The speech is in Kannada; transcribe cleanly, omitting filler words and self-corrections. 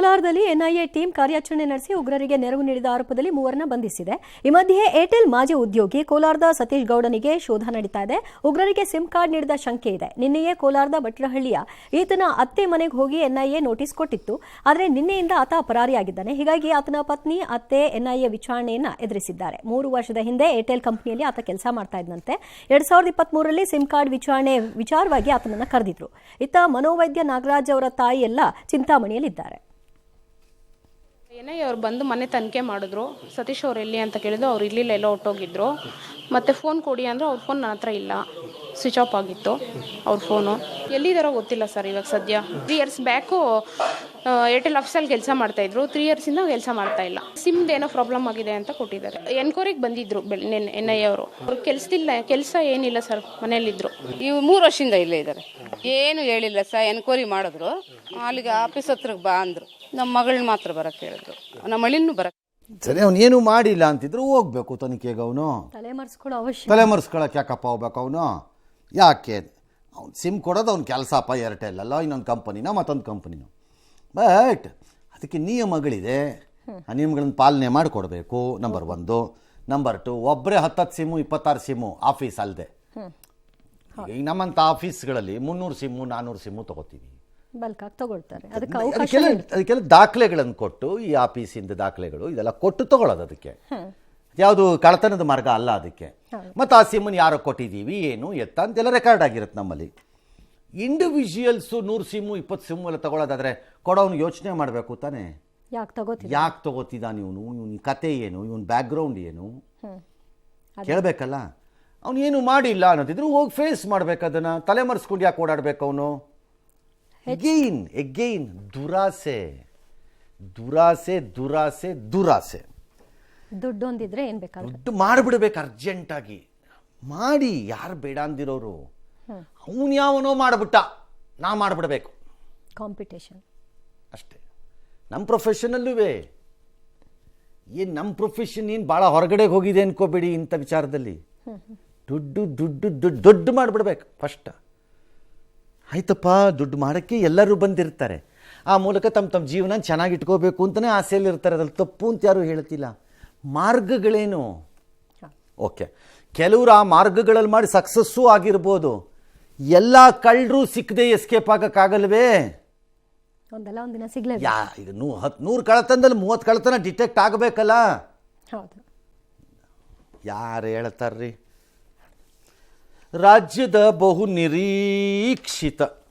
ಕೋಲಾರದಲ್ಲಿ ಎನ್ಐಎ ಟೀಮ್ ಕಾರ್ಯಾಚರಣೆ ನಡೆಸಿ ಉಗ್ರರಿಗೆ ನೆರವು ನೀಡಿದ ಆರೋಪದಲ್ಲಿ ಮೂವರನ್ನ ಬಂಧಿಸಿದೆ. ಈ ಮಧ್ಯೆ ಏರ್ಟೆಲ್ ಮಾಜಿ ಉದ್ಯೋಗಿ ಕೋಲಾರದ ಸತೀಶ್ ಗೌಡನಿಗೆ ಶೋಧ ನಡೀತಾ ಇದೆ. ಉಗ್ರರಿಗೆ ಸಿಮ್ ಕಾರ್ಡ್ ನೀಡಿದ ಶಂಕೆ ಇದೆ. ನಿನ್ನೆಯೇ ಕೋಲಾರದ ಭಟ್ರಹಳ್ಳಿಯ ಈತನ ಅತ್ತೆ ಮನೆಗೆ ಹೋಗಿ ಎನ್ಐಎ ನೋಟಿಸ್ ಕೊಟ್ಟಿತ್ತು. ಆದರೆ ನಿನ್ನೆಯಿಂದ ಆತ ಪರಾರಿಯಾಗಿದ್ದಾನೆ. ಹೀಗಾಗಿ ಆತನ ಪತ್ನಿ, ಅತ್ತೆ ಎನ್ಐಎ ವಿಚಾರಣೆಯನ್ನ ಎದುರಿಸಿದ್ದಾರೆ. 3 ವರ್ಷದ ಹಿಂದೆ ಏರ್ಟೆಲ್ ಕಂಪನಿಯಲ್ಲಿ ಆತ ಕೆಲಸ ಮಾಡ್ತಾ ಇದ್ದಂತೆ. 2023ರಲ್ಲಿ ಸಿಮ್ ಕಾರ್ಡ್ ವಿಚಾರವಾಗಿ ಆತನನ್ನ ಕರೆದಿದ್ರು. ಇತ್ತ ಮನೋವೈದ್ಯ ನಾಗರಾಜ್ ಅವರ ತಾಯಿ ಎಲ್ಲ ಚಿಂತಾಮಣಿಯಲ್ಲಿದ್ದಾರೆ. ಅವ್ರು ಬಂದು ಮನೆ ತನಿಖೆ ಮಾಡಿದ್ರು. ಸತೀಶ್ ಅವ್ರು ಎಲ್ಲಿ ಅಂತ ಕೇಳಿದ್ರು. ಅವ್ರು ಇರಲಿಲ್ಲ, ಎಲ್ಲೋ ಹೊಟ್ಟೋಗಿದ್ರು. ಮತ್ತು ಫೋನ್ ಕೊಡಿ ಅಂದರೆ ಅವ್ರ ಫೋನ್ ನನ್ನ ಹತ್ರ ಇಲ್ಲ, ಸ್ವಿಚ್ ಆಫ್ ಆಗಿತ್ತು ಅವ್ರ ಫೋನು. ಎಲ್ಲಿದ್ದಾರೋ ಗೊತ್ತಿಲ್ಲ ಸರ್. ಇವಾಗ ಸದ್ಯ 3 ಇಯರ್ಸ್ ಬ್ಯಾಕು ಏರ್ಟೆಲ್ ಆಫೀಸಲ್ಲಿ ಕೆಲಸ ಮಾಡ್ತಾಯಿದ್ರು. 3 ಇಯರ್ಸಿಂದ ಕೆಲಸ ಮಾಡ್ತಾ ಇಲ್ಲ. ಸಿಮ್ದು ಏನೋ ಪ್ರಾಬ್ಲಮ್ ಆಗಿದೆ ಅಂತ ಕೊಟ್ಟಿದ್ದಾರೆ. ಎನ್ಕ್ವೈರಿಗೆ ಬಂದಿದ್ರು NIA ಅವರು. ಅವ್ರಿಗೆ ಕೆಲಸ ಏನಿಲ್ಲ ಸರ್, ಮನೆಯಲ್ಲಿದ್ದರು. ಇವು 3 ವರ್ಷದಿಂದ ಇಲ್ಲೇ ಇದ್ದಾರೆ. ಏನು ಹೇಳಿಲ್ಲ ಸರ್. ಎನ್ಕ್ವೈರಿ ಮಾಡಿದ್ರು. ಅಲ್ಲಿಗೆ ಆಫೀಸ್ ಹತ್ರಕ್ಕೆ ಬಾ ಅಂದರು. ನಮ್ಮ ಮಗಳನ್ನ ಮಾತ್ರ ಬರಕ್ಕೆ ಹೇಳಿದ್ರು. ನಮ್ಮ ಮಳಿನೂ ಬರಕ್ಕೆ ಸರಿ. ಅವನೇನು ಮಾಡಿಲ್ಲ ಅಂತಿದ್ರು ಹೋಗ್ಬೇಕು ತನಿಖೆಗೆ. ಅವನು ತಲೆಮರೆಸ್ಕೊಳಕ್ಕೆ ಯಾಕಪ್ಪ ಹೋಗ್ಬೇಕು ಅವನು? ಯಾಕೆ? ಅವ್ನು ಸಿಮ್ ಕೊಡೋದು ಅವ್ನ ಕೆಲಸಪ್ಪ. ಏರ್ಟೆಲ್ ಅಲ್ಲ, ಇನ್ನೊಂದು ಕಂಪನಿನ, ಮತ್ತೊಂದು ಕಂಪನಿನ. ಬಟ್ ಅದಕ್ಕೆ ನಿಯಮಗಳಿದೆ. ಆ ನಿಯಮಗಳನ್ನು ಪಾಲನೆ ಮಾಡಿಕೊಡ್ಬೇಕು. ನಂಬರ್ 1. ನಂಬರ್ 2, ಒಬ್ಬರೇ 10 ಸಿಮ್ಮು 26 ಸಿಮ್ಮು ಆಫೀಸ್ ಅಲ್ಲದೆ. ಈಗ ನಮ್ಮಂಥ ಆಫೀಸ್ಗಳಲ್ಲಿ 300 ಸಿಮ್ಮು 400 ಸಿಮ್ಮು ತೊಗೋತೀವಿ. ಅದಕ್ಕೆಲ್ಲ ದಾಖಲೆಗಳನ್ನು ಕೊಟ್ಟು, ಈ ಆಫೀಸಿಂದ ದಾಖಲೆಗಳು ಇದೆಲ್ಲ ಕೊಟ್ಟು ತಗೊಳ್ಳೋದು. ಅದಕ್ಕೆ ಯಾವುದು ಕಳ್ಳತನದ ಮಾರ್ಗ ಅಲ್ಲ ಅದಕ್ಕೆ. ಮತ್ತು ಆ ಸಿಮ್ಮನ್ನು ಯಾರೋ ಕೊಟ್ಟಿದ್ದೀವಿ, ಏನು ಎತ್ತ ಅಂತೆಲ್ಲ ರೆಕಾರ್ಡ್ ಆಗಿರುತ್ತೆ ನಮ್ಮಲ್ಲಿ. ಇಂಡಿವಿಜುವಲ್ಸು 100 ಸಿಮ್ಮು 20 ಸಿಮ್ಮು ಎಲ್ಲ ತಗೊಳ್ಳೋದಾದರೆ ಕೊಡೋನು ಯೋಚನೆ ಮಾಡಬೇಕು ತಾನೇ. ಯಾಕೆ ತಗೋತಿದ್ದಾನೆ ಇವನು, ಇವನ ಕತೆ ಏನು, ಇವನ ಬ್ಯಾಕ್ಗ್ರೌಂಡ್ ಏನು ಕೇಳಬೇಕಲ್ಲ. ಅವನು ಏನು ಮಾಡಿಲ್ಲ ಅನ್ನೋದಿದ್ರು ಹೋಗಿ ಫೇಸ್ ಮಾಡ್ಬೇಕು. ಅದನ್ನು ತಲೆಮರೆಸ್ಕೊಂಡು ಯಾಕೆ ಓಡಾಡಬೇಕು ಅವನು? ಎಗೈನ್ ದುರಾಸೆ ದುರಾಸೆ ದುರಾಸೆ ದುರಾಸೆ. ದುಡ್ಡು ಒಂದಿದ್ರೆ ಏನು ಬೇಕಾದ್ರೆ ದುಡ್ಡು ಮಾಡಿಬಿಡ್ಬೇಕು ಅರ್ಜೆಂಟಾಗಿ. ಮಾಡಿ, ಯಾರು ಬೇಡ ಅಂದಿರೋರು. ಅವನು ಯಾವನೋ ಮಾಡಿಬಿಟ್ಟ, ನಾ ಮಾಡಿಬಿಡ್ಬೇಕು. ಕಾಂಪಿಟೇಷನ್ ಅಷ್ಟೇ. ನಮ್ಮ ಪ್ರೊಫೆಷನಲ್ಲೂ ಏನು, ನಮ್ಮ ಪ್ರೊಫೆಷನ್ ಏನು ಭಾಳ ಹೊರಗಡೆಗೆ ಹೋಗಿದೆ ಅನ್ಕೋಬೇಡಿ. ಇಂಥ ವಿಚಾರದಲ್ಲಿ ದುಡ್ಡು ದುಡ್ಡು ದುಡ್ಡು ದೊಡ್ಡ ಮಾಡಿಬಿಡ್ಬೇಕು ಫಸ್ಟ್. ಆಯ್ತಪ್ಪ, ದುಡ್ಡು ಮಾಡೋಕ್ಕೆ ಎಲ್ಲರೂ ಬಂದಿರ್ತಾರೆ. ಆ ಮೂಲಕ ತಮ್ಮ ಜೀವನ ಚೆನ್ನಾಗಿ ಇಟ್ಕೋಬೇಕು ಅಂತಲೇ ಆಸೆಯಲ್ಲಿರ್ತಾರೆ. ಅದ್ರಲ್ಲಿ ತಪ್ಪು ಅಂತ ಯಾರೂ ಹೇಳ್ತಿಲ್ಲ. ಮಾರ್ಗಗಳೇನು? ಓಕೆ, ಕೆಲವರು ಆ ಮಾರ್ಗಗಳಲ್ಲಿ ಮಾಡಿ ಸಕ್ಸಸ್ಸೂ ಆಗಿರ್ಬೋದು. ಎಲ್ಲ ಕಳ್ಳರು ಸಿಕ್ಕದೆ ಎಸ್ಕೇಪ್ ಆಗೋಕ್ಕಾಗಲ್ವೇ? ಒಂದಲ್ಲ ಒಂದಿನ ಸಿಗ್ಲೇ. ಈಗ 100 ಕಳ್ಳತನದಲ್ಲಿ 30 ಕಳ್ಳತನ ಡಿಟೆಕ್ಟ್ ಆಗಬೇಕಲ್ಲ. ಯಾರು ಹೇಳ್ತಾರ್ರಿ? ರಾಜ್ಯದ ಬಹು ನಿರೀಕ್ಷಿತ